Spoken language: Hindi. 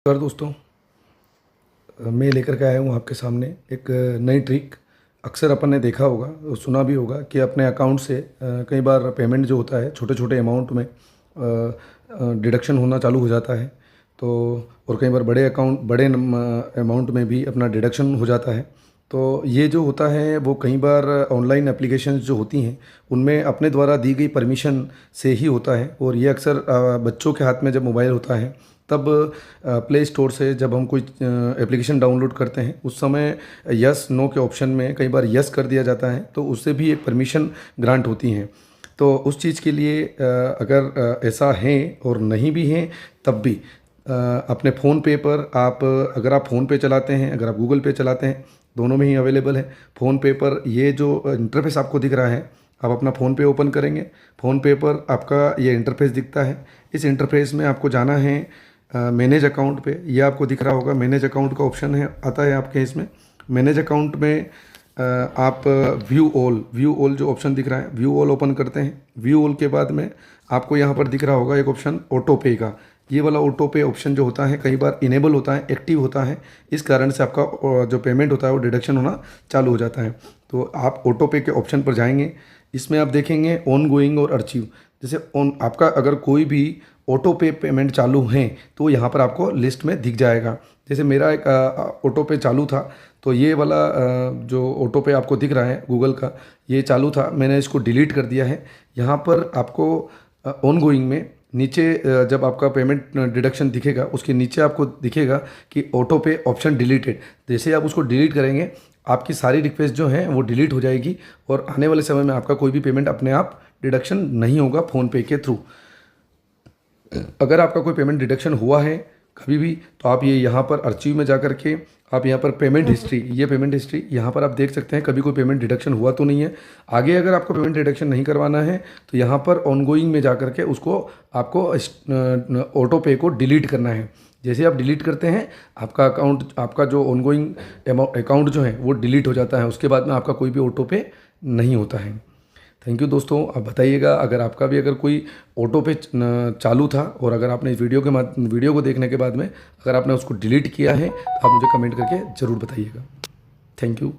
नमस्कार दोस्तों, मैं लेकर के आया हूँ आपके सामने एक नई ट्रिक। अक्सर अपन ने देखा होगा और सुना भी होगा कि अपने अकाउंट से कई बार पेमेंट जो होता है छोटे छोटे अमाउंट में डिडक्शन होना चालू हो जाता है। तो और कई बार बड़े अमाउंट में भी अपना डिडक्शन हो जाता है। तो ये जो होता है वो कई बार ऑनलाइन एप्लीकेशंस जो होती हैं उनमें अपने द्वारा दी गई परमिशन से ही होता है। और ये अक्सर बच्चों के हाथ में जब मोबाइल होता है तब प्ले स्टोर से जब हम कोई एप्लीकेशन डाउनलोड करते हैं उस समय यस नो के ऑप्शन में कई बार यस कर दिया जाता है, तो उससे भी एक परमिशन ग्रांट होती हैं। तो उस चीज़ के लिए अगर ऐसा है और नहीं भी है तब भी अपने फ़ोन पे पर आप अगर आप फ़ोन पे चलाते हैं, अगर आप गूगल पे चलाते हैं, दोनों में ही अवेलेबल है। फ़ोन पे पर ये जो इंटरफेस आपको दिख रहा है, आप अपना फ़ोन पे ओपन करेंगे। फ़ोन पे पर आपका ये इंटरफेस दिखता है। इस इंटरफेस में आपको जाना है मैनेज अकाउंट पे। ये आपको दिख रहा होगा मैनेज अकाउंट का ऑप्शन है, आता है आपके इसमें। मैनेज अकाउंट में आप व्यू ऑल जो ऑप्शन दिख रहा है, व्यू ऑल ओपन करते हैं। व्यू ऑल के बाद में आपको यहाँ पर दिख रहा होगा एक ऑप्शन ऑटो पे का। ये वाला ऑटो पे ऑप्शन जो होता है कई बार इनेबल होता है, एक्टिव होता है। इस कारण से आपका जो पेमेंट होता है वो डिडक्शन होना चालू हो जाता है। तो आप ऑटो पे के ऑप्शन पर जाएंगे। इसमें आप देखेंगे ऑन गोइंग और अर्चीव। जैसे ऑन आपका अगर कोई भी ऑटो पे पेमेंट चालू हैं तो यहाँ पर आपको लिस्ट में दिख जाएगा। जैसे मेरा एक ऑटो पे चालू था, तो ये वाला जो ऑटो पे आपको दिख रहा है गूगल का, ये चालू था, मैंने इसको डिलीट कर दिया है। यहाँ पर आपको ऑन गोइंग में नीचे जब आपका पेमेंट डिडक्शन दिखेगा उसके नीचे आपको दिखेगा कि ऑटो पे ऑप्शन डिलीटेड। जैसे आप उसको डिलीट करेंगे आपकी सारी रिक्वेस्ट जो हैं वो डिलीट हो जाएगी और आने वाले समय में आपका कोई भी पेमेंट अपने आप डिडक्शन नहीं होगा फ़ोनपे के थ्रू। अगर आपका कोई पेमेंट डिडक्शन हुआ है कभी भी तो आप ये यहाँ पर अर्चीव में जा कर के आप यहाँ पर पेमेंट हिस्ट्री यहाँ पर आप देख सकते हैं कभी कोई पेमेंट डिडक्शन हुआ तो नहीं है। आगे अगर आपको पेमेंट डिडक्शन नहीं करवाना है तो यहाँ पर ऑनगोइंग में जा कर के उसको आपको ऑटो पे को डिलीट करना है। जैसे आप डिलीट करते हैं आपका जो ऑनगोइंग अकाउंट जो है वो डिलीट हो जाता है। उसके बाद में आपका कोई भी ऑटो पे नहीं होता है। थैंक यू दोस्तों। आप बताइएगा अगर आपका भी अगर कोई ऑटो पे चालू था और अगर आपने इस वीडियो को देखने के बाद में अगर आपने उसको डिलीट किया है तो आप मुझे कमेंट करके ज़रूर बताइएगा। Thank you.